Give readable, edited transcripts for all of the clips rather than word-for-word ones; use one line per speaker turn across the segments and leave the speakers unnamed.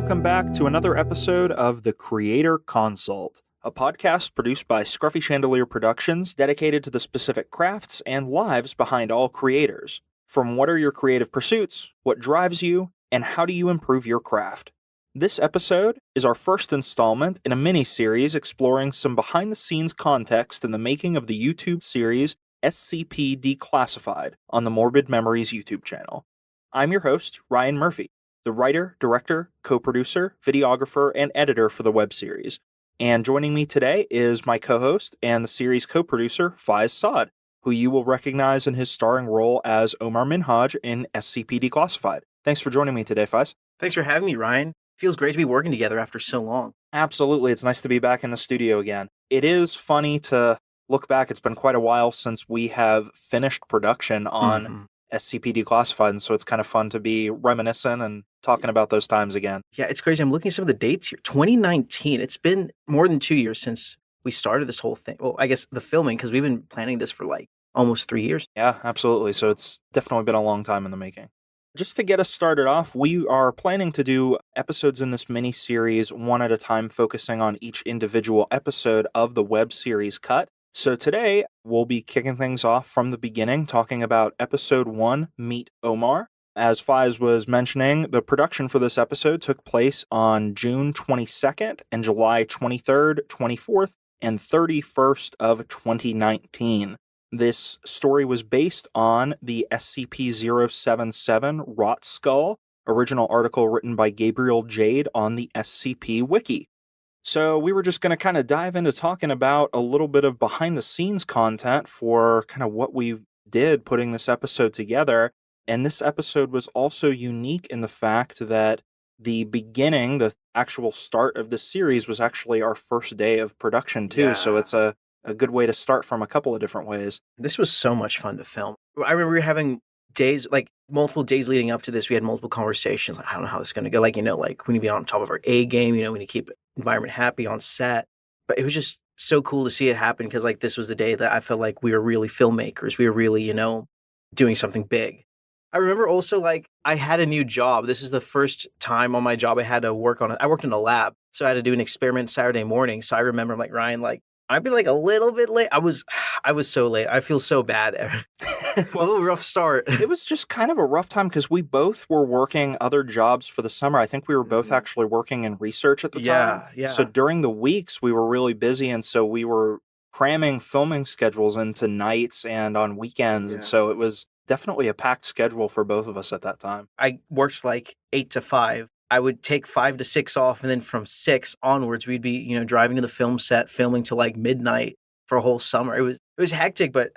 welcome back to another episode of The Creator Consult, a podcast produced by Scruffy Chandelier Productions dedicated to the specific crafts and lives behind all creators. From what are your creative pursuits, what drives you, and how do you improve your craft? This episode is our first installment in a mini-series exploring some behind-the-scenes context in the making of the YouTube series SCP D-Classified on the Morbid Memories YouTube channel. I'm your host, Ryan Murphy, the writer, director, co-producer, videographer, and editor for the web series. And joining me today is my co-host and the series co-producer, Faaiz Saad, who you will recognize in his starring role as Omar Minhaj in SCP D-Classified. Thanks for joining me today, Faaiz.
Thanks for having me, Ryan. Feels great to be working together after so long.
Absolutely. It's nice to be back in the studio again. It is funny to look back. It's been quite a while since we have finished production on SCP Declassified, and so it's kind of fun to be reminiscent and talking about those times again.
Yeah, it's crazy. I'm looking at some of the dates here. 2019. It's been more than 2 years since we started this whole thing. Well, I guess the filming, because we've been planning this for like almost 3 years.
Yeah, absolutely. So it's definitely been a long time in the making. Just to get us started off, we are planning to do episodes in this mini-series one at a time, focusing on each individual episode of the web series cut. So today, we'll be kicking things off from the beginning, talking about Episode 1, Meet Omar. As Faaiz was mentioning, the production for this episode took place on June 22nd and July 23rd, 24th, and 31st of 2019. This story was based on the SCP-077 Rot Skull, original article written by Gabriel Jade on the SCP Wiki. So we were just going to kind of dive into talking about a little bit of behind-the-scenes content for kind of what we did putting this episode together. And this episode was also unique in the fact that the beginning, the actual start of the series, was actually our first day of production too. Yeah. So it's a good way to start from a couple of different ways.
This was so much fun to film. I remember having days, like multiple days leading up to this, we had multiple conversations. Like, I don't know how this is going to go. Like, like we need to be on top of our A game, we need to keep environment happy on set. But it was just so cool to see it happen because like this was the day that I felt like we were really filmmakers. We were really, doing something big. I remember also like I had a new job. This is the first time on my job I had to work on it. I worked in a lab, so I had to do an experiment Saturday morning. So I remember I'm like, Ryan, like, I'd be like a little bit late. I was so late. I feel so bad. Well, a rough start.
It was just kind of a rough time because we both were working other jobs for the summer. I think we were both actually working in research at the time.
Yeah.
So during the weeks, we were really busy. And so we were cramming filming schedules into nights and on weekends. Yeah. And so it was definitely a packed schedule for both of us at that time.
I worked like 8 to 5. I would take 5 to 6 off, and then from 6 onwards, we'd be, driving to the film set, filming till like midnight for a whole summer. It was hectic, but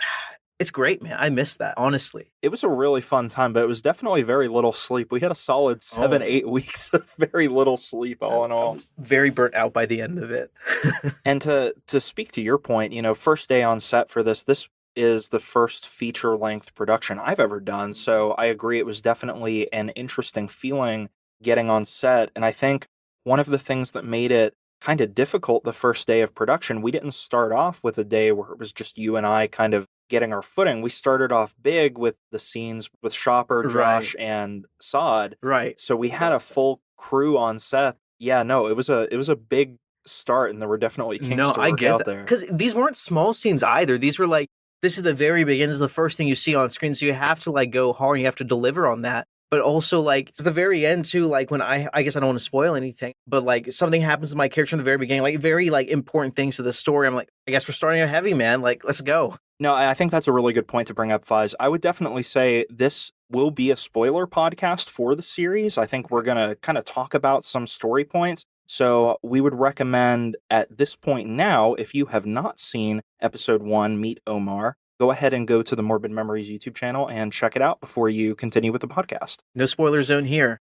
it's great, man. I miss that, honestly.
It was a really fun time, but it was definitely very little sleep. We had a solid 7-8 weeks of very little sleep, all in all.
I was very burnt out by the end of it.
And to speak to your point, first day on set for this is the first feature-length production I've ever done. So I agree, it was definitely an interesting feeling getting on set. And I think one of the things that made it kind of difficult the first day of production, we didn't start off with a day where it was just you and I kind of getting our footing. We started off big with the scenes with Shopper, Josh, and Saad.
Right.
So we had a full crew on set. Yeah, no, it was a big start, and there were definitely kinks to work out there.
Because these weren't small scenes either. These were like, this is the very beginning. This is the first thing you see on screen. So you have to like go hard and you have to deliver on that. But also, like, it's the very end, too, like, when I guess I don't want to spoil anything, but, like, something happens to my character in the very beginning, like, very, like, important things to the story. I'm like, I guess we're starting out heavy, man. Like, let's go.
No, I think that's a really good point to bring up, Faaiz. I would definitely say this will be a spoiler podcast for the series. I think we're going to kind of talk about some story points. So we would recommend at this point now, if you have not seen Episode 1, Meet Omar, go ahead and go to the Morbid Memories YouTube channel and check it out before you continue with the podcast.
No spoiler zone here.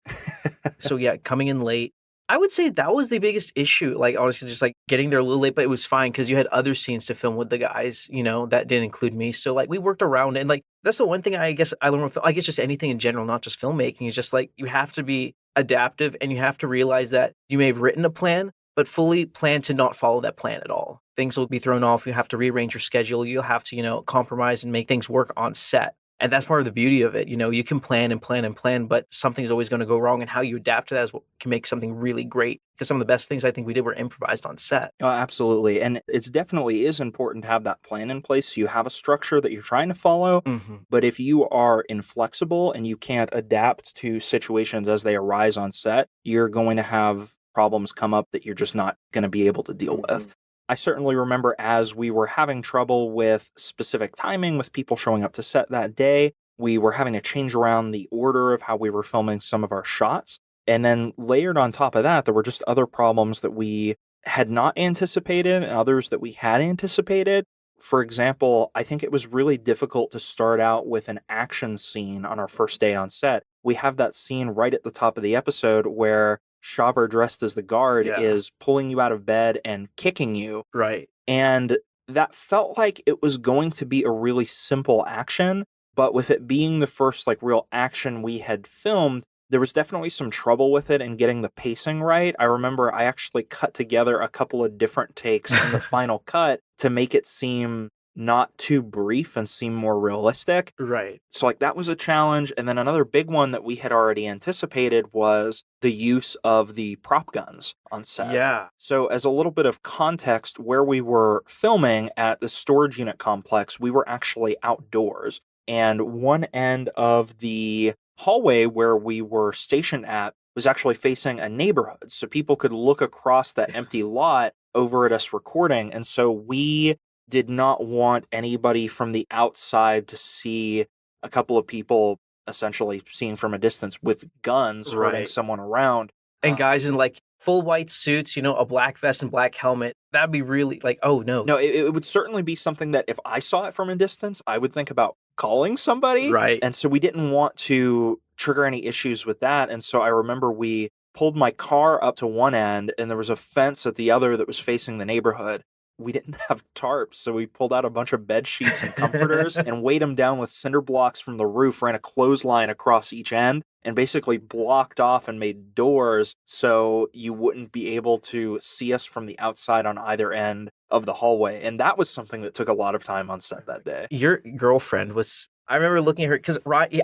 So yeah, coming in late. I would say that was the biggest issue. Like, honestly, just like getting there a little late, but it was fine because you had other scenes to film with the guys, that didn't include me. So like we worked around it. And like, that's the one thing I guess I learned, I guess just anything in general, not just filmmaking, is just like, you have to be adaptive and you have to realize that you may have written a plan, but fully plan to not follow that plan at all. Things will be thrown off. You have to rearrange your schedule. You'll have to, compromise and make things work on set. And that's part of the beauty of it. You can plan and plan and plan, but something's always going to go wrong. And how you adapt to that is what can make something really great. Because some of the best things I think we did were improvised on set.
Oh, absolutely. And it's definitely is important to have that plan in place. So you have a structure that you're trying to follow.
Mm-hmm.
But if you are inflexible and you can't adapt to situations as they arise on set, you're going to have problems come up that you're just not going to be able to deal with. I certainly remember as we were having trouble with specific timing with people showing up to set that day, we were having to change around the order of how we were filming some of our shots. And then layered on top of that, there were just other problems that we had not anticipated and others that we had anticipated. For example, I think it was really difficult to start out with an action scene on our first day on set. We have that scene right at the top of the episode where Shabber, dressed as the guard, is pulling you out of bed and kicking you.
Right.
And that felt like it was going to be a really simple action, but with it being the first real action we had filmed, there was definitely some trouble with it and getting the pacing right. I remember I actually cut together a couple of different takes in the final cut to make it seem not too brief and seem more realistic.
Right.
So that was a challenge. And then another big one that we had already anticipated was the use of the prop guns on set.
Yeah.
So as a little bit of context, where we were filming at the storage unit complex, we were actually outdoors. And one end of the hallway where we were stationed at was actually facing a neighborhood. So people could look across that empty lot over at us recording. And so we did not want anybody from the outside to see a couple of people essentially seen from a distance with guns hurting someone around.
And guys in full white suits, a black vest and black helmet. That'd be really oh no.
No, it would certainly be something that if I saw it from a distance, I would think about calling somebody.
Right.
And so we didn't want to trigger any issues with that. And so I remember we pulled my car up to one end and there was a fence at the other that was facing the neighborhood. We didn't have tarps, so we pulled out a bunch of bed sheets and comforters and weighed them down with cinder blocks from the roof, ran a clothesline across each end, and basically blocked off and made doors so you wouldn't be able to see us from the outside on either end of the hallway. And that was something that took a lot of time on set that day.
Your girlfriend was, I remember looking at her, because Ryan,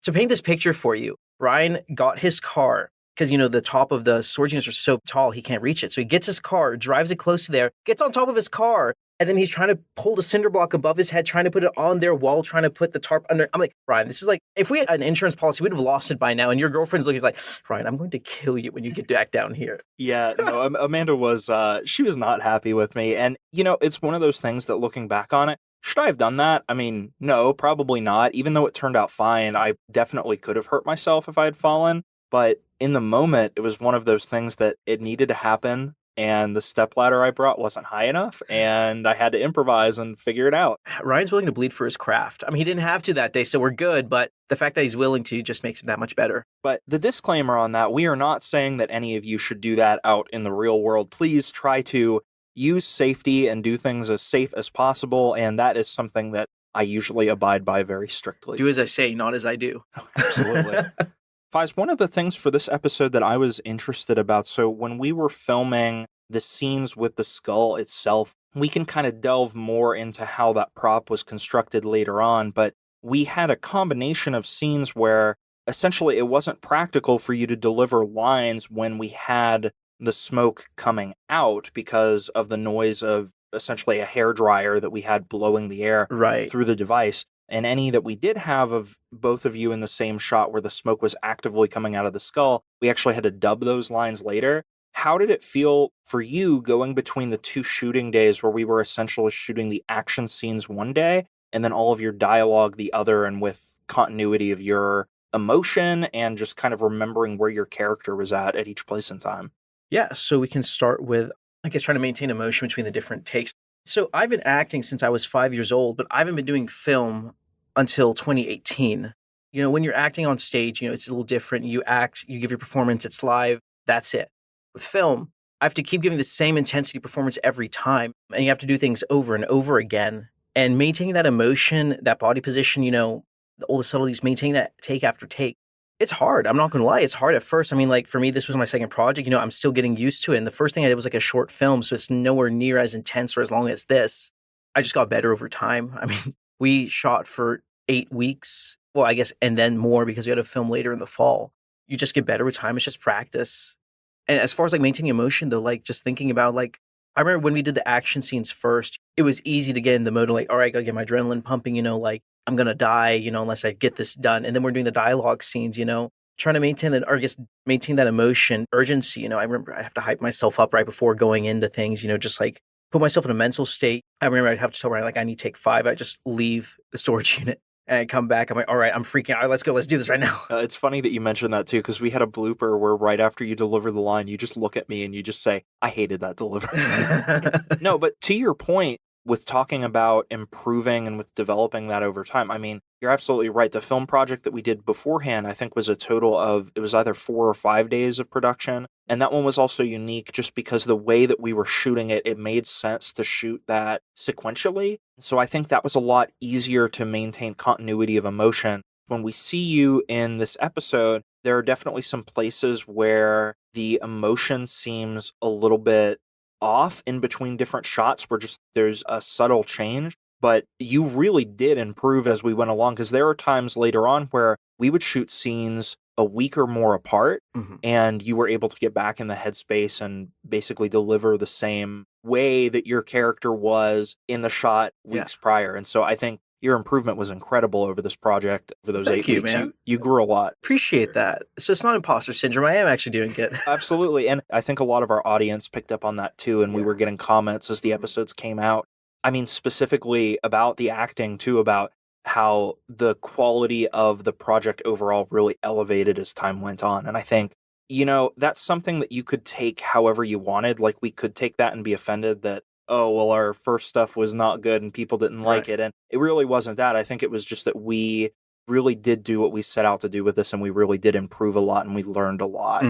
to paint this picture for you, Ryan got his car, because, the top of the storage units are so tall, he can't reach it. So he gets his car, drives it close to there, gets on top of his car, and then he's trying to pull the cinder block above his head, trying to put it on their wall, trying to put the tarp under. I'm like, Ryan, this is if we had an insurance policy, we'd have lost it by now. And your girlfriend's looking like, Ryan, I'm going to kill you when you get back down here.
Yeah, no, Amanda was, she was not happy with me. And, it's one of those things that looking back on it, should I have done that? I mean, no, probably not. Even though it turned out fine, I definitely could have hurt myself if I had fallen. But in the moment, it was one of those things that it needed to happen. And the stepladder I brought wasn't high enough. And I had to improvise and figure it out.
Ryan's willing to bleed for his craft. I mean, he didn't have to that day, so we're good. But the fact that he's willing to just makes him that much better.
But the disclaimer on that, we are not saying that any of you should do that out in the real world. Please try to use safety and do things as safe as possible. And that is something that I usually abide by very strictly.
Do as I say, not as I do.
Absolutely. Faaiz, one of the things for this episode that I was interested about, so when we were filming the scenes with the skull itself, we can kind of delve more into how that prop was constructed later on, but we had a combination of scenes where essentially it wasn't practical for you to deliver lines when we had the smoke coming out because of the noise of essentially a hairdryer that we had blowing the air through the device. And any that we did have of both of you in the same shot where the smoke was actively coming out of the skull, we actually had to dub those lines later. How did it feel for you going between the two shooting days where we were essentially shooting the action scenes one day and then all of your dialogue the other, and with continuity of your emotion and just kind of remembering where your character was at each place in time?
Yeah, so we can start with, trying to maintain emotion between the different takes. So I've been acting since I was 5 years old, but I haven't been doing film until 2018. When you're acting on stage, it's a little different. You act, you give your performance, it's live, that's it. With film, I have to keep giving the same intensity performance every time, and you have to do things over and over again. And maintaining that emotion, that body position, all the subtleties, maintaining that take after take, it's hard. I'm not going to lie. It's hard at first. I mean, for me, this was my second project. I'm still getting used to it. And the first thing I did was a short film. So it's nowhere near as intense or as long as this. I just got better over time. I mean, we shot for 8 weeks. Well, I guess, and then more because we had to film later in the fall. You just get better with time. It's just practice. And as far as like maintaining emotion, though, like just thinking about like, I remember when we did the action scenes first, it was easy to get in the mode of like, all right, gotta get my adrenaline pumping, like I'm gonna die, unless I get this done. And then we're doing the dialogue scenes, trying to maintain that, or just maintain that emotion, urgency. I remember I have to hype myself up right before going into things, just like put myself in a mental state. I remember I'd have to tell Ryan, like, I need take 5. I just leave the storage unit and I come back. I'm like, all right, I'm freaking out. All right, let's go. Let's do this right now.
It's funny that you mentioned that too, because we had a blooper where right after you deliver the line, you just look at me and you just say, I hated that delivery. No, but to your point, with talking about improving and with developing that over time, I mean, you're absolutely right. The film project that we did beforehand, I think, was a total of, it was either 4 or 5 days of production. And that one was also unique just because the way that we were shooting it, it made sense to shoot that sequentially. So I think that was a lot easier to maintain continuity of emotion. When we see you in this episode, there are definitely some places where the emotion seems a little bit off in between different shots where just there's a subtle change, but you really did improve as we went along, because there are times later on where we would shoot scenes a week or more apart, and you were able to get back in the headspace and basically deliver the same way that your character was in the shot weeks prior. And so I think your improvement was incredible over this project. For those
Thank
8
you,
weeks,
man.
you grew a lot.
Appreciate that. So it's not imposter syndrome. I am actually doing good.
Absolutely. And I think a lot of our audience picked up on that too. And we were getting comments as the episodes came out. I mean, specifically about the acting too, about how the quality of the project overall really elevated as time went on. And I think, that's something that you could take however you wanted. Like, we could take that and be offended that, oh, well, our first stuff was not good and people didn't like it. And it really wasn't that. I think it was just that we really did do what we set out to do with this, and we really did improve a lot, and we learned a lot.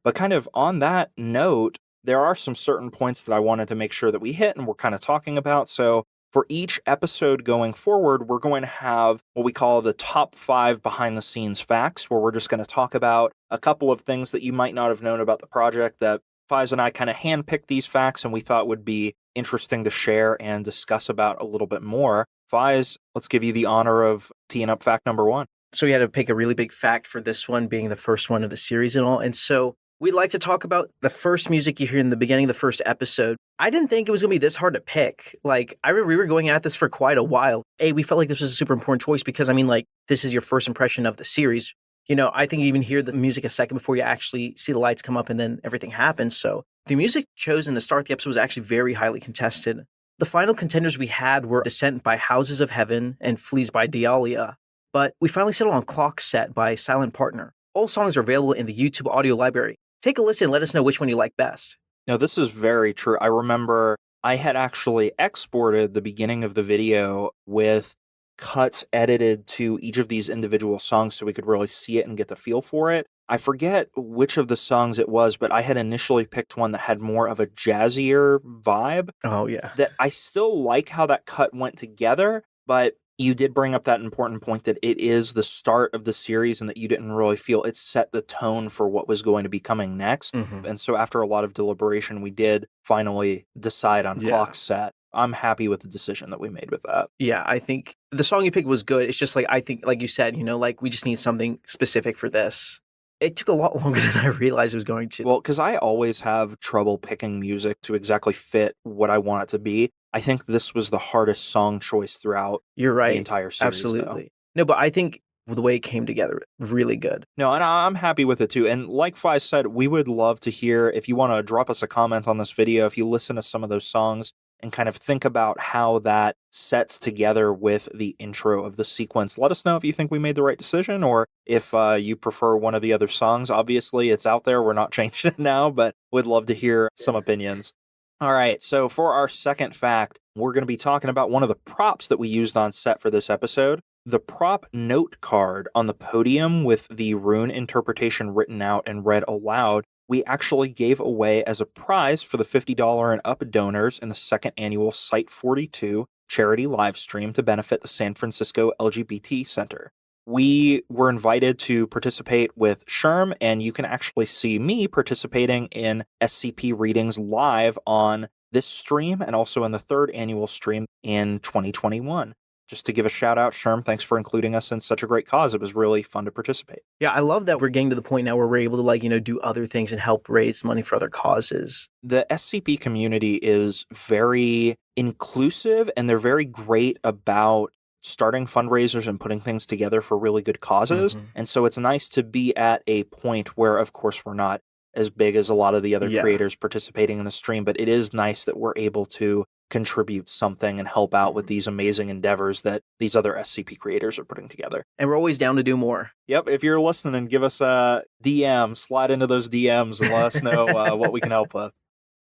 But kind of on that note, there are some certain points that I wanted to make sure that we hit and we're kind of talking about. So for each episode going forward, we're going to have what we call the top 5 behind the scenes facts, where we're just going to talk about a couple of things that you might not have known about the project that Faaiz and I kind of handpicked these facts and we thought would be interesting to share and discuss about a little bit more. Faaiz, let's give you the honor of teeing up fact number 1.
So we had to pick a really big fact for this one, being the first one of the series and all. And so we'd like to talk about the first music you hear in the beginning of the first episode. I didn't think it was going to be this hard to pick. Like, I remember we were going at this for quite a while. We felt like this was a super important choice because, I mean, like, this is your first impression of the series. I think you even hear the music a second before you actually see the lights come up and then everything happens. So the music chosen to start the episode was actually very highly contested. The final contenders we had were Descent by Houses of Heaven and Fleas by Dialia. But we finally settled on Clock Set by Silent Partner. All songs are available in the YouTube audio library. Take a listen and let us know which one you like best.
No, this is very true. I remember I had actually exported the beginning of the video with cuts edited to each of these individual songs so we could really see it and get the feel for it. I forget which of the songs it was, but I had initially picked one that had more of a jazzier vibe.
Oh, yeah.
That I still like how that cut went together, but you did bring up that important point that it is the start of the series and that you didn't really feel it set the tone for what was going to be coming next. And so after a lot of deliberation, we did finally decide on Clock Set. I'm happy with the decision that we made with that.
Yeah, I think the song you picked was good. It's just like, I think, like you said, like we just need something specific for this. It took a lot longer than I realized it was going to.
Well, because I always have trouble picking music to exactly fit what I want it to be. I think this was the hardest song choice throughout
You're right.
the entire series.
Absolutely.
Though.
No, but I think the way it came together, really good.
No, and I'm happy with it too. And like Faaiz said, we would love to hear, if you want to drop us a comment on this video, if you listen to some of those songs and kind of think about how that sets together with the intro of the sequence. Let us know if you think we made the right decision or if you prefer one of the other songs. Obviously, it's out there. We're not changing it now, but would love to hear some opinions. All right, so for our second fact, we're going to be talking about one of the props that we used on set for this episode. The prop note card on the podium with the rune interpretation written out and read aloud, we actually gave away as a prize for the $50 and up donors in the second annual Site 42 charity live stream to benefit the San Francisco LGBT Center. We were invited to participate with Sherm, and you can actually see me participating in SCP readings live on this stream and also in the third annual stream in 2021. just to give a shout out, Sherm, thanks for including us in such a great cause. It was really fun to participate.
Yeah, I love that we're getting to the point now where we're able to, like, do other things and help raise money for other causes.
The SCP community is very inclusive, and they're very great about starting fundraisers and putting things together for really good causes.
Mhm.
And so it's nice to be at a point where, of course, we're not as big as a lot of the other creators participating in the stream, but it is nice that we're able to contribute something and help out with these amazing endeavors that these other SCP creators are putting together.
And we're always down to do more.
Yep, if you're listening, give us a DM, slide into those DMs and let us know what we can help with.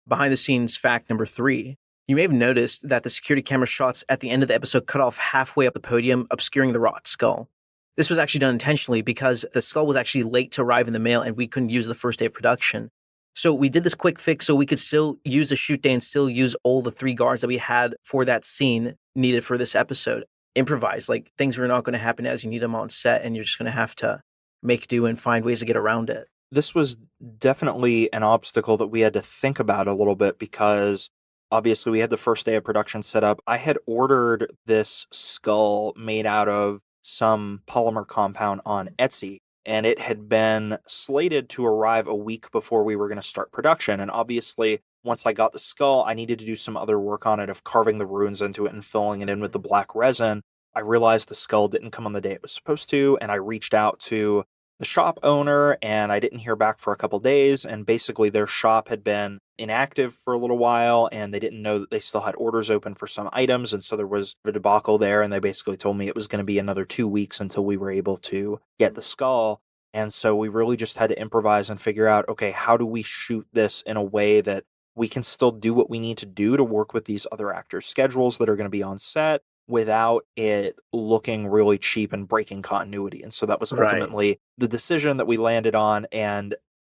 Behind the scenes fact number 3. You may have noticed that the security camera shots at the end of the episode cut off halfway up the podium, obscuring the rot skull. This was actually done intentionally because the skull was actually late to arrive in the mail and we couldn't use the first day of production. So we did this quick fix so we could still use the shoot day and still use all the 3 guards that we had for that scene needed for this episode. Improvise, like things were not going to happen as you need them on set and you're just going to have to make do and find ways to get around it.
This was definitely an obstacle that we had to think about a little bit because obviously we had the first day of production set up. I had ordered this skull made out of some polymer compound on Etsy, and it had been slated to arrive a week before we were going to start production. And obviously, once I got the skull, I needed to do some other work on it of carving the runes into it and filling it in with the black resin. I realized the skull didn't come on the day it was supposed to, and I reached out to the shop owner, and I didn't hear back for a couple days, and basically their shop had been inactive for a little while, and they didn't know that they still had orders open for some items, and so there was a debacle there, and they basically told me it was going to be another 2 weeks until we were able to get the skull. And so we really just had to improvise and figure out, okay, how do we shoot this in a way that we can still do what we need to do to work with these other actors' schedules that are going to be on set without it looking really cheap and breaking continuity. And so that was ultimately the decision that we landed on. And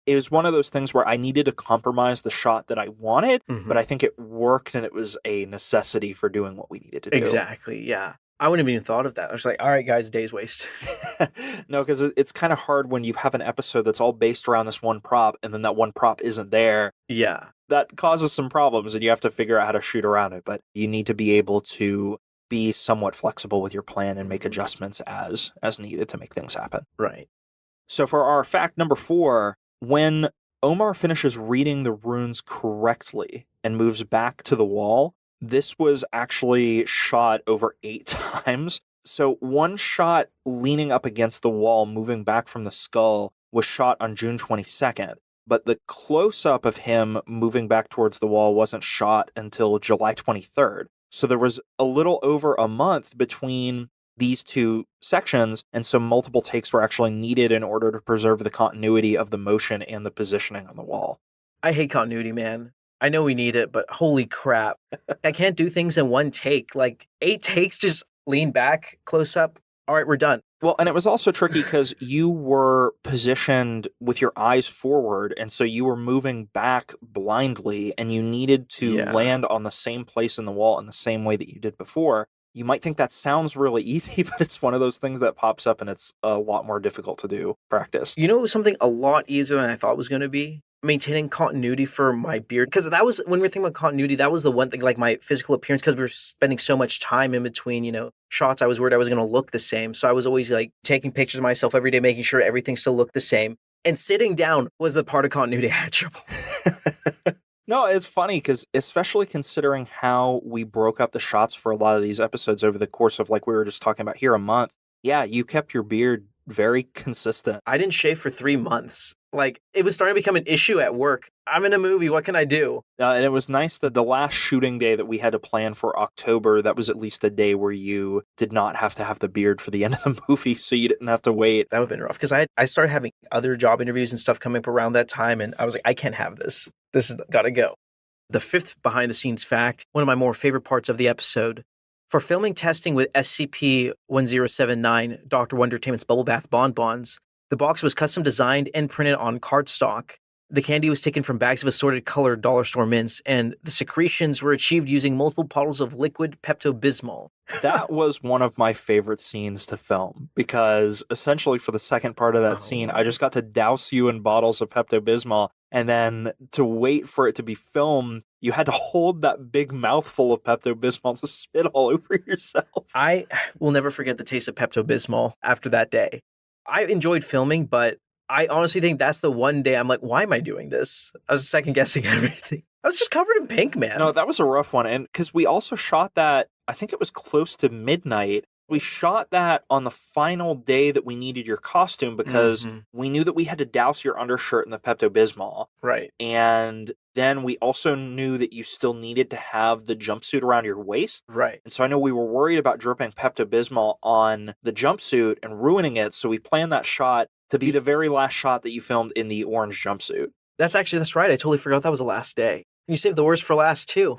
it was one of those things where I needed to compromise the shot that I wanted, but I think it worked and it was a necessity for doing what we needed to do.
Exactly, yeah. I wouldn't have even thought of that. I was like, all right, guys, day's waste.
No, because it's kind of hard when you have an episode that's all based around this one prop and then that one prop isn't there.
Yeah.
That causes some problems and you have to figure out how to shoot around it. But you need to be able to be somewhat flexible with your plan and make adjustments as needed to make things happen.
Right.
So for our fact number 4, when Omar finishes reading the runes correctly and moves back to the wall, this was actually shot over 8 times. So one shot leaning up against the wall, moving back from the skull, was shot on June 22nd. But the close-up of him moving back towards the wall wasn't shot until July 23rd. So there was a little over a month between these 2 sections, and so multiple takes were actually needed in order to preserve the continuity of the motion and the positioning on the wall.
I hate continuity, man. I know we need it, but holy crap. I can't do things in one take. Like 8 takes, just lean back, close up. All right, we're done.
Well, and it was also tricky because you were positioned with your eyes forward, and so you were moving back blindly, and you needed to land on the same place in the wall in the same way that you did before. You might think that sounds really easy, but it's one of those things that pops up, and it's a lot more difficult to do practice.
You know, it was something a lot easier than I thought it was going to be? Maintaining continuity for my beard. Because that was, when we were thinking about continuity, that was the one thing, like my physical appearance, because we were spending so much time in between, shots. I was worried I was going to look the same. So I was always like taking pictures of myself every day, making sure everything still looked the same. And sitting down was the part of continuity I had trouble.
No, it's funny because especially considering how we broke up the shots for a lot of these episodes over the course of, like we were just talking about here, a month. Yeah, you kept your beard very consistent.
I didn't shave for 3 months. Like, it was starting to become an issue at work. I'm in a movie. What can I do?
And it was nice that the last shooting day that we had to plan for October, that was at least a day where you did not have to have the beard for the end of the movie, so you didn't have to wait.
That would have been rough, because I started having other job interviews and stuff coming up around that time, and I was like, I can't have this. This has got to go. The 5th behind-the-scenes fact, one of my more favorite parts of the episode. For filming testing with SCP-1079, Dr. Wondertainment's Bubble Bath Bonbons, the box was custom designed and printed on cardstock. The candy was taken from bags of assorted colored dollar store mints, and the secretions were achieved using multiple bottles of liquid Pepto-Bismol.
That was one of my favorite scenes to film, because essentially for the second part of that scene, I just got to douse you in bottles of Pepto-Bismol, And then to wait for it to be filmed, you had to hold that big mouthful of Pepto-Bismol to spit all over yourself.
I will never forget the taste of Pepto-Bismol after that day. I enjoyed filming, but I honestly think that's the one day I'm like, why am I doing this? I was second guessing everything. I was just covered in pink, man.
No, that was a rough one. And because we also shot that, I think it was close to midnight. We shot that on the final day that we needed your costume because we knew that we had to douse your undershirt in the Pepto-Bismol.
Right.
And then we also knew that you still needed to have the jumpsuit around your waist.
Right.
And so I know we were worried about dripping Pepto-Bismol on the jumpsuit and ruining it. So we planned that shot to be the very last shot that you filmed in the orange jumpsuit.
That's right. I totally forgot that was the last day. You saved the worst for last, too.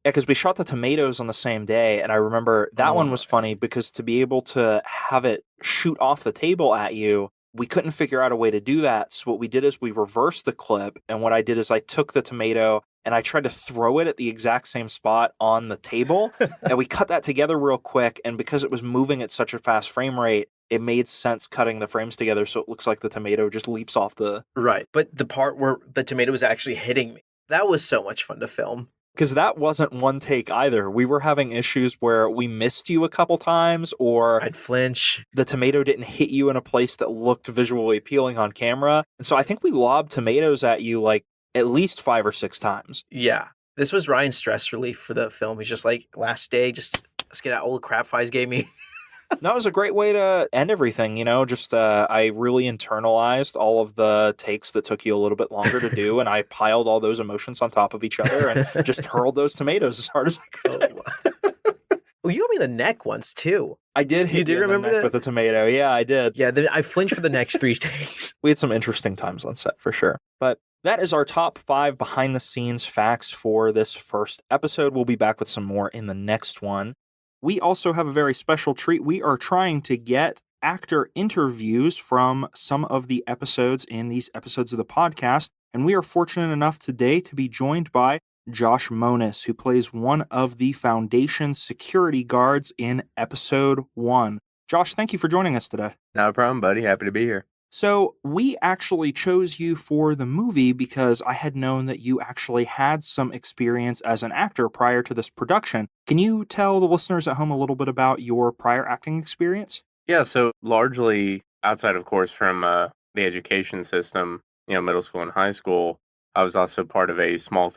Yeah, because we shot the tomatoes on the same day, and I remember that one was funny because to be able to have it shoot off the table at you, we couldn't figure out a way to do that. So what we did is we reversed the clip, and what I did is I took the tomato and I tried to throw it at the exact same spot on the table, and we cut that together real quick, and because it was moving at such a fast frame rate, it made sense cutting the frames together so it looks like the tomato just leaps off the...
Right, but the part where the tomato was actually hitting me, that was so much fun to film.
Because that wasn't one take either. We were having issues where we missed you a couple times, or
I'd flinch.
The tomato didn't hit you in a place that looked visually appealing on camera. And so I think we lobbed tomatoes at you like at least 5 or 6 times.
Yeah. This was Ryan's stress relief for the film. He's just like, last day, just let's get out all the crap Faaiz gave me.
That was a great way to end everything, just I really internalized all of the takes that took you a little bit longer to do, and I piled all those emotions on top of each other and just hurled those tomatoes as hard as I could.
Well, you got me in the neck once, too.
I did hit you remember that? With a tomato. Yeah, I did.
Yeah, I flinched for the next 3 days.
We had some interesting times on set, for sure. But that is our top 5 behind-the-scenes facts for this first episode. We'll be back with some more in the next one. We also have a very special treat. We are trying to get actor interviews from some of the episodes in these episodes of the podcast, and we are fortunate enough today to be joined by Josh Monis, who plays one of the Foundation security guards in episode 1. Josh, thank you for joining us today.
Not a problem, buddy. Happy to be here.
So we actually chose you for the movie because I had known that you actually had some experience as an actor prior to this production. Can you tell the listeners at home a little bit about your prior acting experience?
Yeah, so largely outside, of course, from the education system, middle school and high school, I was also part of a small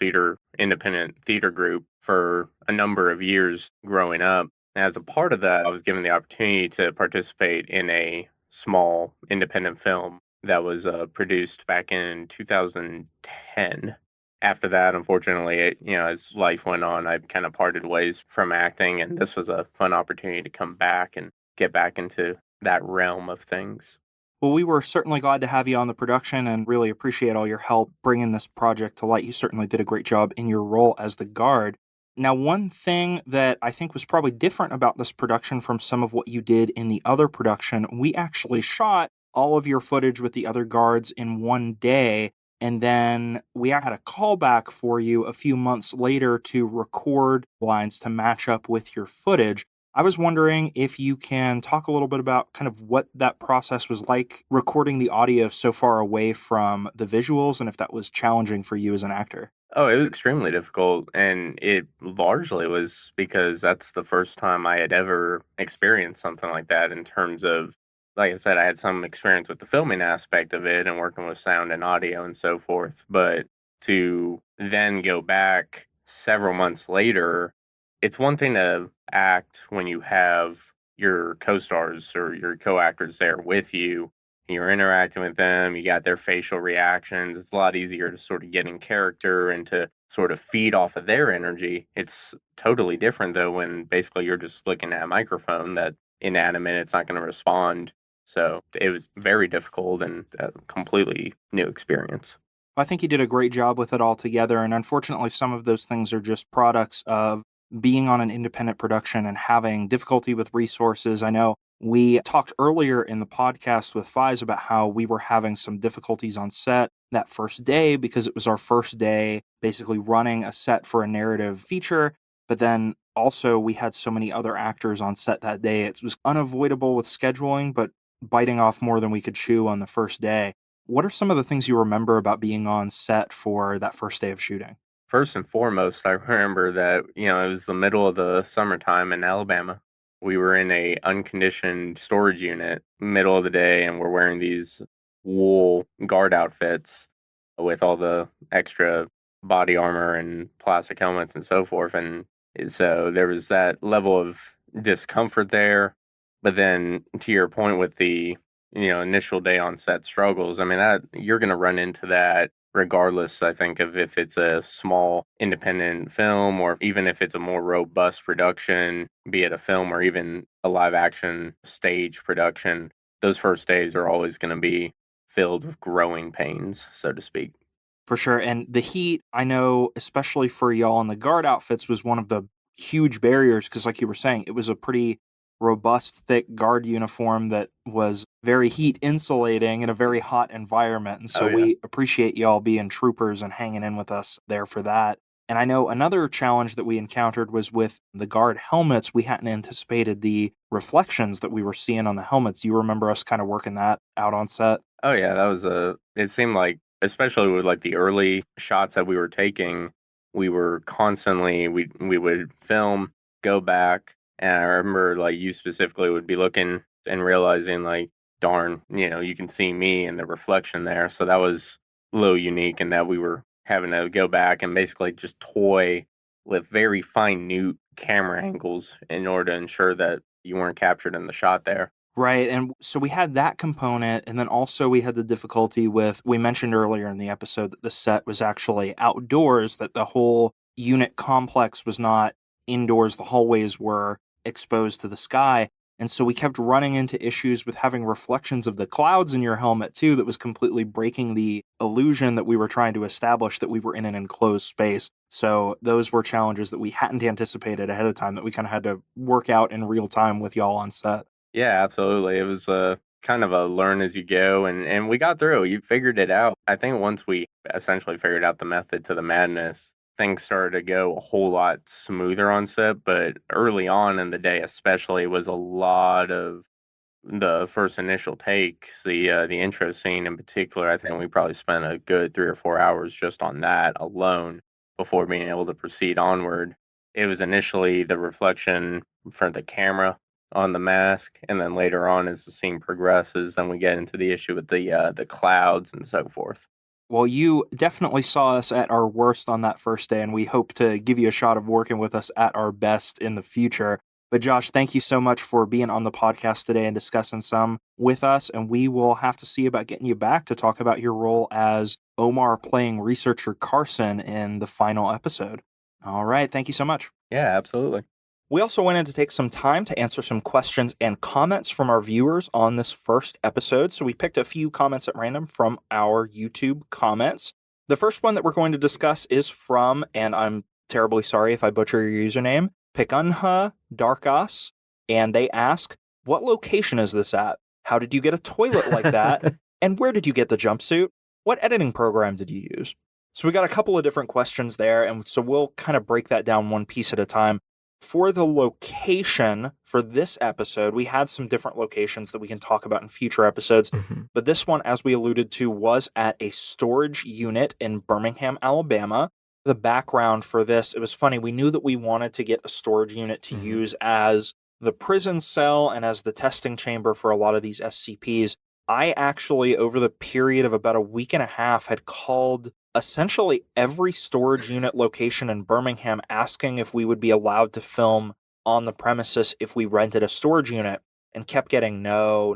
independent theater group for a number of years growing up. And as a part of that, I was given the opportunity to participate in a small independent film that was produced back in 2010. After that, unfortunately, as life went on, I kind of parted ways from acting, and this was a fun opportunity to come back and get back into that realm of things.
Well, we were certainly glad to have you on the production and really appreciate all your help bringing this project to light. You certainly did a great job in your role as the guard. Now, one thing that I think was probably different about this production from some of what you did in the other production, we actually shot all of your footage with the other guards in one day, and then we had a callback for you a few months later to record lines to match up with your footage. I was wondering if you can talk a little bit about kind of what that process was like recording the audio so far away from the visuals, and if that was challenging for you as an actor.
Oh, it was extremely difficult, and it largely was because that's the first time I had ever experienced something like that in terms of, like I said, I had some experience with the filming aspect of it and working with sound and audio and so forth, but to then go back several months later, it's one thing to act when you have your co-stars or your co-actors there with you, you're interacting with them, you got their facial reactions. It's a lot easier to sort of get in character and to sort of feed off of their energy. It's totally different, though, when basically you're just looking at a microphone that inanimate, it's not going to respond. So it was very difficult and a completely new experience.
I think you did a great job with it all together, and unfortunately some of those things are just products of being on an independent production and having difficulty with resources. I know we talked earlier in the podcast with Faaiz about how we were having some difficulties on set that first day because it was our first day basically running a set for a narrative feature. But then also we had so many other actors on set that day. It was unavoidable with scheduling, but biting off more than we could chew on the first day. what are some of the things you remember about being on set for that first day of shooting?
First and foremost, I remember that, it was the middle of the summertime in Alabama. We were in a unconditioned storage unit, middle of the day, and we're wearing these wool guard outfits with all the extra body armor and plastic helmets and so forth. And so there was that level of discomfort there. But then to your point with the, initial day on set struggles, I mean, that you're going to run into that regardless, I think, of if it's a small independent film or even if it's a more robust production, be it a film or even a live action stage production. Those first days are always going to be filled with growing pains, so to speak.
For sure. And the heat, I know, especially for y'all in the guard outfits, was one of the huge barriers because, like you were saying, it was a pretty robust, thick guard uniform that was very heat insulating in a very hot environment. And so we appreciate y'all being troopers and hanging in with us there for that. And I know another challenge that we encountered was with the guard helmets. We hadn't anticipated the reflections that we were seeing on the helmets. You remember us kind of working that out on set?
Oh yeah, that was it seemed like, especially with like the early shots that we were taking, we were constantly, we would film, go back, and I remember like you specifically would be looking and realizing like, darn, you can see me in the reflection there. So that was a little unique in that we were having to go back and basically just toy with very minute camera angles in order to ensure that you weren't captured in the shot there.
Right. And so we had that component. And then also we had the difficulty with, we mentioned earlier in the episode that the set was actually outdoors, that the whole unit complex was not indoors. The hallways were exposed to the sky. And so we kept running into issues with having reflections of the clouds in your helmet too, that was completely breaking the illusion that we were trying to establish that we were in an enclosed space. So those were challenges that we hadn't anticipated ahead of time that we kind of had to work out in real time with y'all on set.
Yeah, absolutely. It was kind of a learn as you go, and we got through. You figured it out. I think once we essentially figured out the method to the madness, things started to go a whole lot smoother on set. But early on in the day, especially, was a lot of the first initial takes. The intro scene in particular, I think we probably spent a good 3 or 4 hours just on that alone before being able to proceed onward. It was initially the reflection from the camera on the mask, and then later on, as the scene progresses, then we get into the issue with the clouds and so forth.
Well, you definitely saw us at our worst on that first day, and we hope to give you a shot of working with us at our best in the future. But Josh, thank you so much for being on the podcast today and discussing some with us, and we will have to see about getting you back to talk about your role as Omar playing researcher Carson in the final episode. All right, thank you so much.
Yeah, absolutely.
We also wanted to take some time to answer some questions and comments from our viewers on this first episode. So we picked a few comments at random from our YouTube comments. The first one that we're going to discuss is from, and I'm terribly sorry if I butcher your username, Pikunha Darkas. And they ask, what location is this at? How did you get a toilet like that? And where did you get the jumpsuit? What editing program did you use? So we got a couple of different questions there. And so we'll kind of break that down one piece at a time. For the location for this episode, we had some different locations that we can talk about in future episodes. Mm-hmm. But this one, as we alluded to, was at a storage unit in Birmingham, Alabama. The background for this, it was funny. We knew that we wanted to get a storage unit to use as the prison cell and as the testing chamber for a lot of these SCPs. I actually, over the period of about a week and a half, had called essentially every storage unit location in Birmingham asking if we would be allowed to film on the premises if we rented a storage unit, and kept getting no.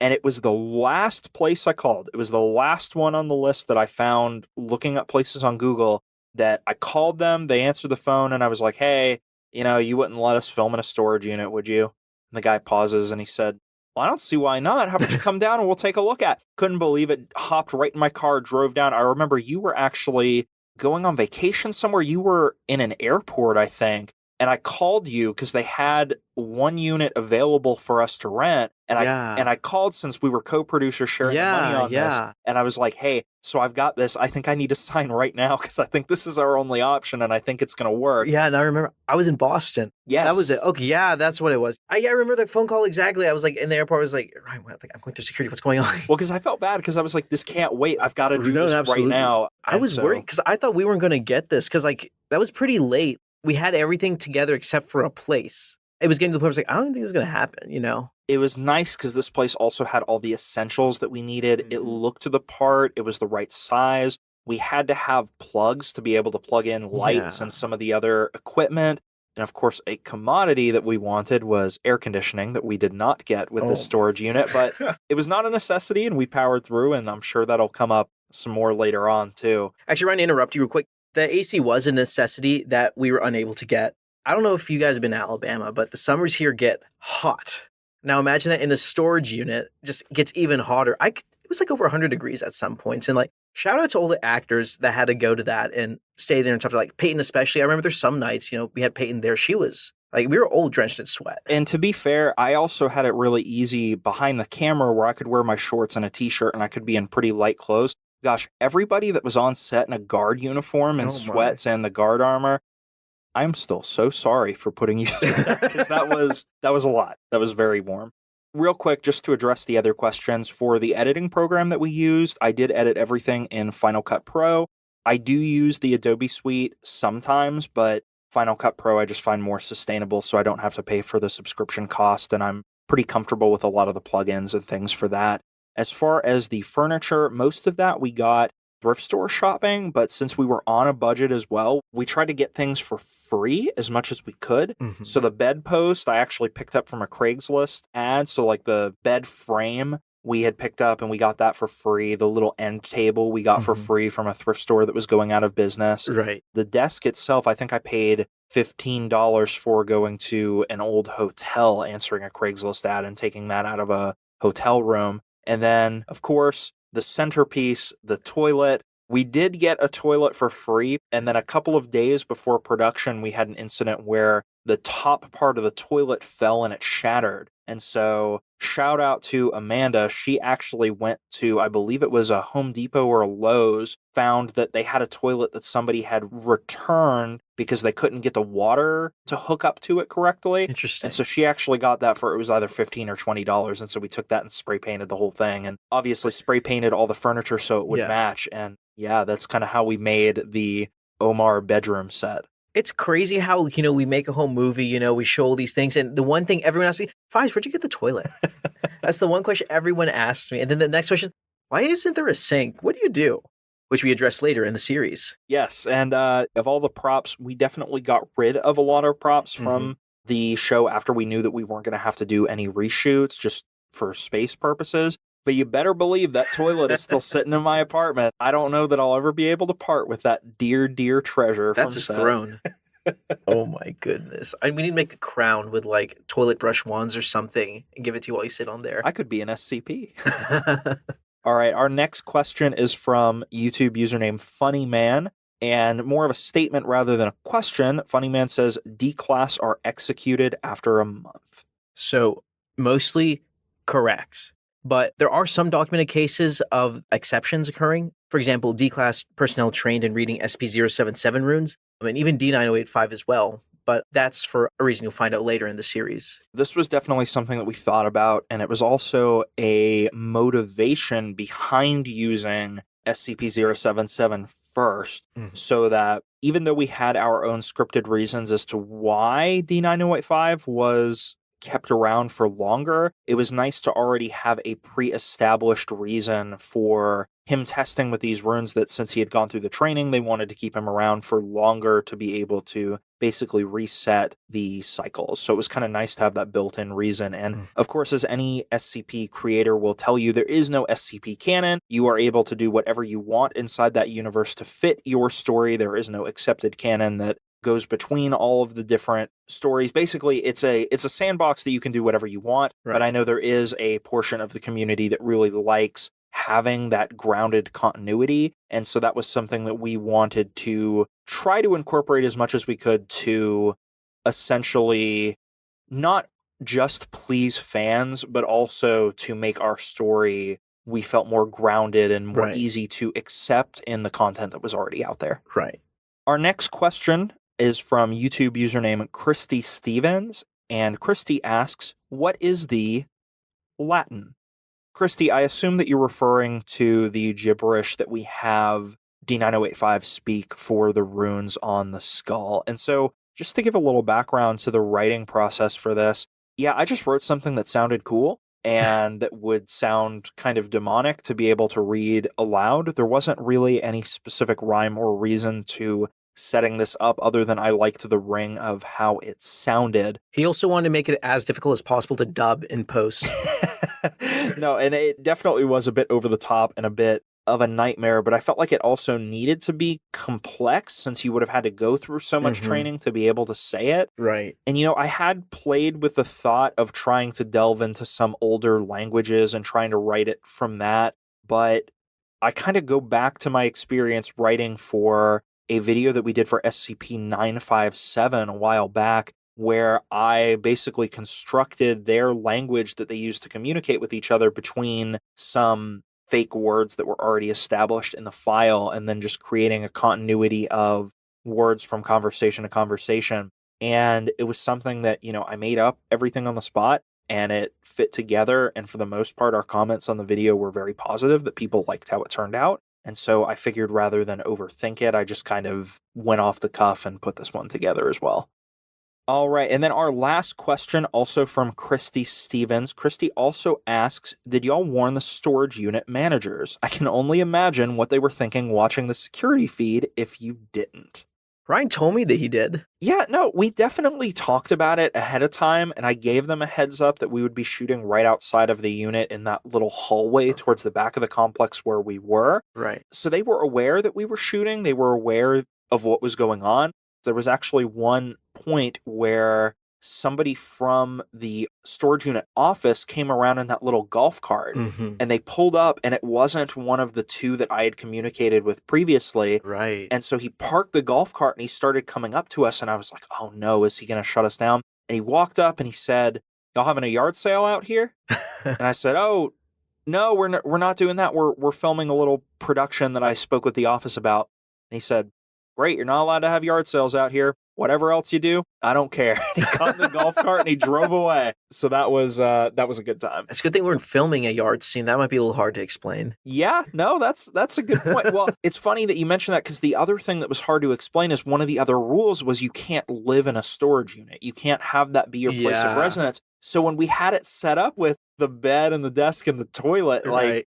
And it was the last place I called. It was the last one on the list that I found looking up places on Google that I called them. They answered the phone and I was like, hey, you wouldn't let us film in a storage unit, would you? And the guy pauses and he said, well, I don't see why not. How about you come down and we'll take a look at it? Couldn't believe it. Hopped right in my car, drove down. I remember you were actually going on vacation somewhere. You were in an airport, I think. and I called you because they had one unit available for us to rent. And I called since we were co-producers sharing the money on this. And I was like, hey, so I've got this. I think I need to sign right now because I think this is our only option and I think it's going to work.
Yeah, and I remember I was in Boston.
Yes.
That was it. Okay, yeah, that's what it was. I remember the phone call exactly. I was like in the airport. I was like, Ryan, I'm going through security. What's going on?
Well, because I felt bad because I was like, this can't wait. I've got to do this
absolutely.
right now.
I was worried because I thought we weren't going to get this because like that was pretty late. We had everything together except for a place. It was getting to the point where I was like, I don't think this is going to happen, you know?
It was nice because this place also had all the essentials that we needed.
Mm-hmm.
It looked the part. It was the right size. We had to have plugs to be able to plug in lights and some of the other equipment. And of course, a commodity that we wanted was air conditioning that we did not get with this storage unit. But it was not a necessity and we powered through. And I'm sure that'll come up some more later on too.
Actually, Ryan, to interrupt you real quick. The AC was a necessity that we were unable to get. I don't know if you guys have been to Alabama, but the summers here get hot. Now imagine that in a storage unit, just gets even hotter. It was like over 100 degrees at some points. And like, shout out to all the actors that had to go to that and stay there and stuff. Like Peyton especially. I remember there's some nights, we had Peyton there. She was like, we were all drenched in sweat.
And to be fair, I also had it really easy behind the camera where I could wear my shorts and a t-shirt and I could be in pretty light clothes. Gosh, everybody that was on set in a guard uniform and sweats and the guard armor, I'm still so sorry for putting you through that because that was a lot. That was very warm. Real quick, just to address the other questions, for the editing program that we used, I did edit everything in Final Cut Pro. I do use the Adobe Suite sometimes, but Final Cut Pro I just find more sustainable so I don't have to pay for the subscription cost, and I'm pretty comfortable with a lot of the plugins and things for that. As far as the furniture, most of that we got thrift store shopping, but since we were on a budget as well, we tried to get things for free as much as we could. Mm-hmm. So the bedpost I actually picked up from a Craigslist ad. So like the bed frame we had picked up and we got that for free. The little end table we got for free from a thrift store that was going out of business.
Right.
The desk itself, I think I paid $15 for going to an old hotel, answering a Craigslist ad and taking that out of a hotel room. And then, of course, the centerpiece, the toilet. We did get a toilet for free, and then a couple of days before production, we had an incident where the top part of the toilet fell and it shattered. And so, shout out to Amanda. She actually went to, I believe it was a Home Depot or a Lowe's, found that they had a toilet that somebody had returned because they couldn't get the water to hook up to it correctly.
Interesting.
And so she actually got that for, it was either $15 or $20. And so we took that and spray painted the whole thing, and obviously spray painted all the furniture so it would match. And yeah, that's kind of how we made the Omar bedroom set.
It's crazy how, we make a whole movie, we show all these things. And the one thing everyone asks me, Faaiz, where'd you get the toilet? That's the one question everyone asks me. And then the next question, why isn't there a sink? What do you do? Which we address later in the series.
Yes. And of all the props, we definitely got rid of a lot of props from the show after we knew that we weren't going to have to do any reshoots just for space purposes. But you better believe that toilet is still sitting in my apartment. I don't know that I'll ever be able to part with that dear, dear treasure.
That's his throne. Oh my goodness. We need to make a crown with like toilet brush wands or something and give it to you while you sit on there.
I could be an SCP. All right. Our next question is from YouTube username Funnyman, and more of a statement rather than a question. Funnyman says, D-Class are executed after a month.
So mostly correct. But there are some documented cases of exceptions occurring. For example, D-Class personnel trained in reading SCP-077 runes, and even D-9085 as well. But that's for a reason you'll find out later in the series.
This was definitely something that we thought about, and it was also a motivation behind using SCP-077 first, so that even though we had our own scripted reasons as to why D-9085 was kept around for longer, it was nice to already have a pre-established reason for him testing with these runes, that since he had gone through the training, they wanted to keep him around for longer to be able to basically reset the cycles. So it was kind of nice to have that built-in reason. And of course, as any SCP creator will tell you, there is no SCP canon. You are able to do whatever you want inside that universe to fit your story. There is no accepted canon that goes between all of the different stories. Basically, it's a sandbox that you can do whatever you want, but I know there is a portion of the community that really likes having that grounded continuity, and so that was something that we wanted to try to incorporate as much as we could to essentially not just please fans, but also to make our story, we felt, more grounded and more
Right.
easy to accept in the content that was already out there.
Right.
Our next question is from YouTube username Christy Stevens, and Christy asks, what is the Latin? Christy, I assume that you're referring to the gibberish that we have D9085 speak for the runes on the skull. And so, just to give a little background to the writing process for this, yeah, I just wrote something that sounded cool and that would sound kind of demonic to be able to read aloud. There wasn't really any specific rhyme or reason to setting this up other than I liked the ring of how it sounded.
He also wanted to make it as difficult as possible to dub in post.
No, and it definitely was a bit over the top and a bit of a nightmare, but I felt like it also needed to be complex since you would have had to go through so much training to be able to say it.
Right.
And, I had played with the thought of trying to delve into some older languages and trying to write it from that, but I kind of go back to my experience writing for a video that we did for SCP-957 a while back, where I basically constructed their language that they used to communicate with each other between some fake words that were already established in the file, and then just creating a continuity of words from conversation to conversation. And it was something that, I made up everything on the spot and it fit together. And for the most part, our comments on the video were very positive, that people liked how it turned out. And so I figured rather than overthink it, I just kind of went off the cuff and put this one together as well. All right, and then our last question, also from Christy Stevens. Christy also asks, did y'all warn the storage unit managers? I can only imagine what they were thinking watching the security feed if you didn't.
Ryan told me that he did.
Yeah, no, we definitely talked about it ahead of time, and I gave them a heads up that we would be shooting right outside of the unit in that little hallway towards the back of the complex where we were.
Right.
So they were aware that we were shooting. They were aware of what was going on. There was actually one point where somebody from the storage unit office came around in that little golf cart, and they pulled up, and it wasn't one of the two that I had communicated with previously.
Right.
And so he parked the golf cart and he started coming up to us, and I was like, oh no, is he going to shut us down? And he walked up and he said, y'all having a yard sale out here? And I said, oh, no, we're not doing that. We're filming a little production that I spoke with the office about. And he said, great, you're not allowed to have yard sales out here. Whatever else you do, I don't care. He got in the golf cart and he drove away. So that was a good time.
It's a good thing we weren't filming a yard scene. That might be a little hard to explain.
Yeah, no, that's a good point. Well, it's funny that you mentioned that, because the other thing that was hard to explain is one of the other rules was you can't live in a storage unit. You can't have that be your place of residence. So when we had it set up with the bed and the desk and the toilet,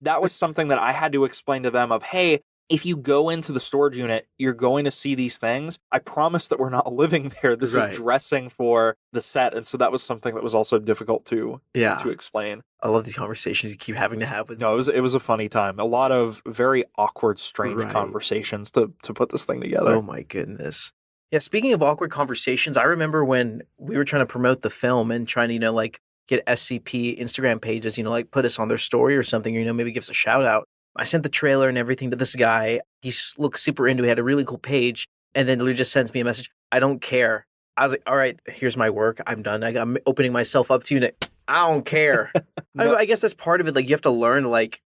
that was something that I had to explain to them of, hey, if you go into the storage unit, you're going to see these things. I promise that we're not living there. This is dressing for the set. And so that was something that was also difficult to explain.
I love these conversations you keep having to have with
No, it was a funny time. A lot of very awkward, strange conversations to put this thing together.
Oh my goodness. Yeah, speaking of awkward conversations, I remember when we were trying to promote the film and trying to, get SCP Instagram pages, put us on their story or something, maybe give us a shout out. I sent the trailer and everything to this guy. He looked super into it, had a really cool page, and then he just sends me a message. I don't care. I was like, all right, here's my work. I'm done. I'm opening myself up to you. I don't care. I guess that's part of it. You have to learn,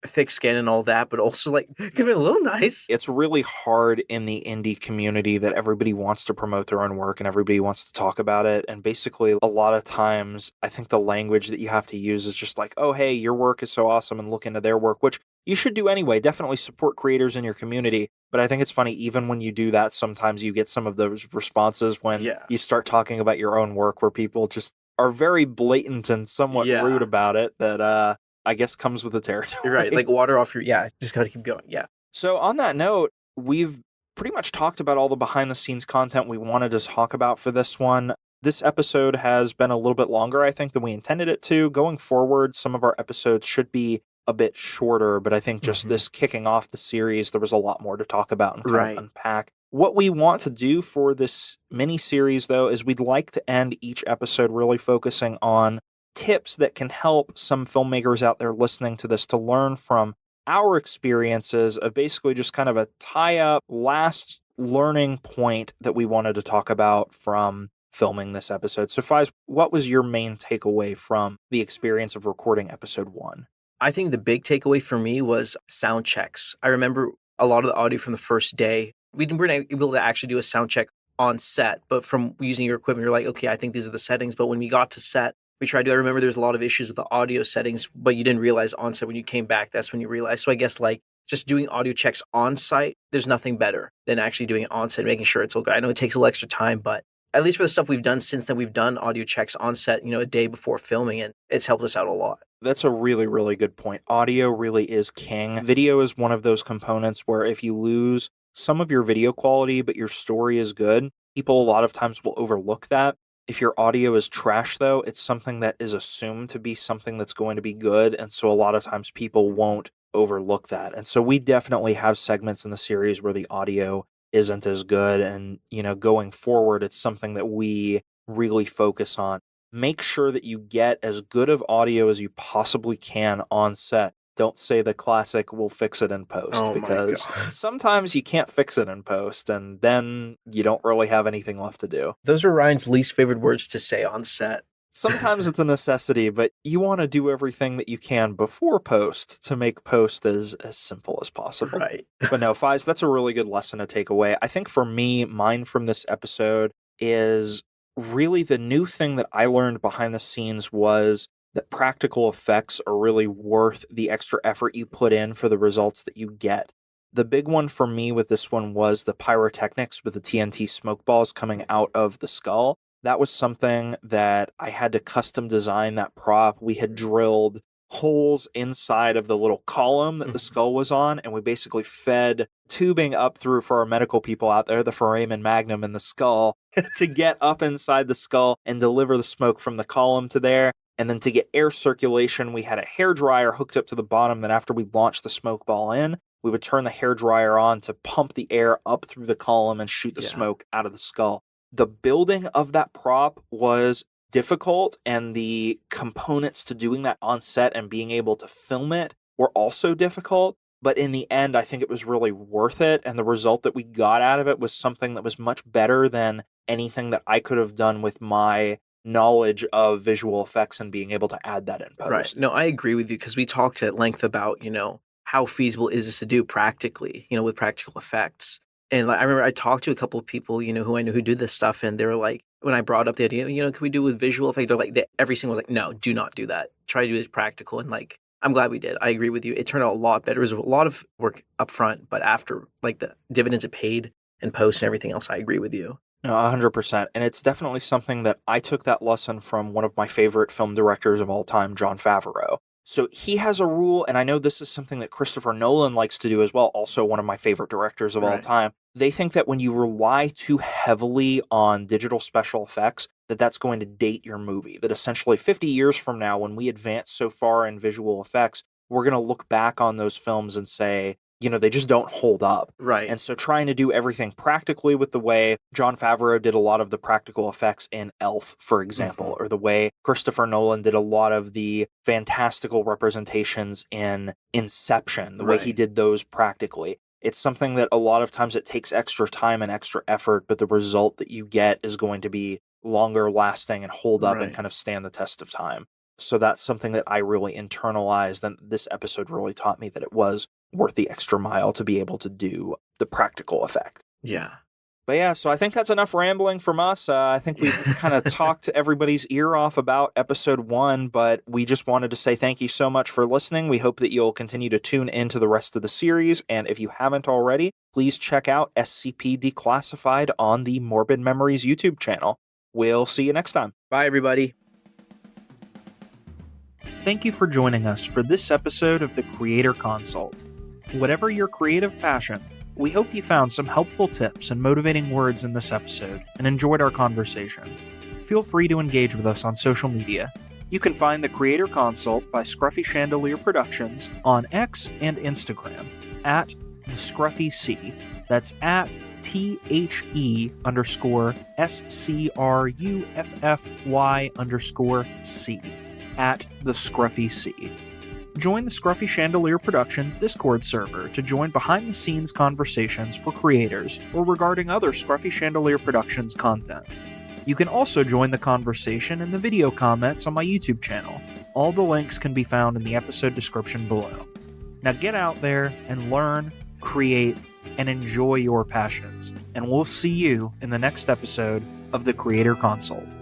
thick skin and all that, but also, give it a little nice.
It's really hard in the indie community that everybody wants to promote their own work and everybody wants to talk about it. And basically, a lot of times, I think the language that you have to use is just oh, hey, your work is so awesome, and look into their work, which you should do anyway. Definitely support creators in your community. But I think it's funny, even when you do that, sometimes you get some of those responses when you start talking about your own work where people just are very blatant and somewhat rude about it that I guess comes with the territory.
You're right. Water off your, just got to keep going. Yeah.
So on that note, we've pretty much talked about all the behind the scenes content we wanted to talk about for this one. This episode has been a little bit longer, I think, than we intended it to. Going forward, some of our episodes should be a bit shorter, but I think just this kicking off the series, there was a lot more to talk about and kind of unpack. What we want to do for this mini-series, though, is we'd like to end each episode really focusing on tips that can help some filmmakers out there listening to this to learn from our experiences of basically just kind of a tie-up last learning point that we wanted to talk about from filming this episode. So Faaiz, what was your main takeaway from the experience of recording episode 1?
I think the big takeaway for me was sound checks. I remember a lot of the audio from the first day. We weren't able to actually do a sound check on set, but from using your equipment, you're like, okay, I think these are the settings. But when we got to set, we tried to, I remember there's a lot of issues with the audio settings, but you didn't realize on set when you came back, that's when you realized. So I guess like just doing audio checks on site, there's nothing better than actually doing it on set, making sure it's all good. I know it takes a little extra time, but at least for the stuff we've done since then, we've done audio checks on set, a day before filming, and it's helped us out a lot.
That's a really, really good point. Audio really is king. Video is one of those components where if you lose some of your video quality, but your story is good, people a lot of times will overlook that. If your audio is trash, though, it's something that is assumed to be something that's going to be good, and so a lot of times people won't overlook that. And so we definitely have segments in the series where the audio isn't as good, and, going forward, it's something that we really focus on. Make sure that you get as good of audio as you possibly can on set. Don't say the classic, we'll fix it in post, because sometimes you can't fix it in post, and then you don't really have anything left to do.
Those are Ryan's least favorite words to say on set.
Sometimes it's a necessity, but you want to do everything that you can before post to make post as simple as possible.
Right.
But no, Faaiz, that's a really good lesson to take away. I think for me, mine from this episode is really the new thing that I learned behind the scenes was that practical effects are really worth the extra effort you put in for the results that you get. The big one for me with this one was the pyrotechnics with the TNT smoke balls coming out of the skull. That was something that I had to custom design that prop. We had drilled holes inside of the little column that the skull was on, and we basically fed tubing up through, for our medical people out there, the foramen magnum in the skull to get up inside the skull and deliver the smoke from the column to there. And then to get air circulation, we had a hairdryer hooked up to the bottom that after we launched the smoke ball in, we would turn the hairdryer on to pump the air up through the column and shoot the smoke out of the skull. The building of that prop was difficult, and the components to doing that on set and being able to film it were also difficult. But in the end, I think it was really worth it, and the result that we got out of it was something that was much better than anything that I could have done with my knowledge of visual effects and being able to add that in post.
Right. No, I agree with you, because we talked at length about, how feasible is this to do practically, with practical effects. And I remember I talked to a couple of people, who I knew who did this stuff, and they were like, when I brought up the idea, can we do it with visual effects? They're like, every single was like, no, do not do that. Try to do it practical. And I'm glad we did. I agree with you. It turned out a lot better. It was a lot of work up front, but after, the dividends it paid and post and everything else, I agree with you.
No, 100%. And it's definitely something that I took that lesson from one of my favorite film directors of all time, Jon Favreau. So he has a rule, and I know this is something that Christopher Nolan likes to do as well, also one of my favorite directors of all time. They think that when you rely too heavily on digital special effects, that's going to date your movie. That essentially 50 years from now, when we advance so far in visual effects, we're going to look back on those films and say, they just don't hold up.
Right.
And so trying to do everything practically with the way Jon Favreau did a lot of the practical effects in Elf, for example, or the way Christopher Nolan did a lot of the fantastical representations in Inception, the way he did those practically. It's something that a lot of times it takes extra time and extra effort, but the result that you get is going to be longer lasting and hold up and kind of stand the test of time. So that's something that I really internalized, and this episode really taught me that it was worth the extra mile to be able to do the practical effect.
Yeah.
But yeah, so I think that's enough rambling from us. I think we've kind of talked everybody's ear off about episode 1, but we just wanted to say thank you so much for listening. We hope that you'll continue to tune into the rest of the series, and if you haven't already, please check out SCP Declassified on the Morbid Memories YouTube channel. We'll see you next time.
Bye, everybody.
Thank you for joining us for this episode of the Creator Consult. Whatever your creative passion, we hope you found some helpful tips and motivating words in this episode and enjoyed our conversation. Feel free to engage with us on social media. You can find the Creator Consult by Scruffy Chandelier Productions on X and Instagram at the Scruffy C. That's at THE_SCRUFFY_C at the Scruffy C. Join the Scruffy Chandelier Productions Discord server to join behind-the-scenes conversations for creators or regarding other Scruffy Chandelier Productions content. You can also join the conversation in the video comments on my YouTube channel. All the links can be found in the episode description below. Now get out there and learn, create, and enjoy your passions. And we'll see you in the next episode of the Creator Consult.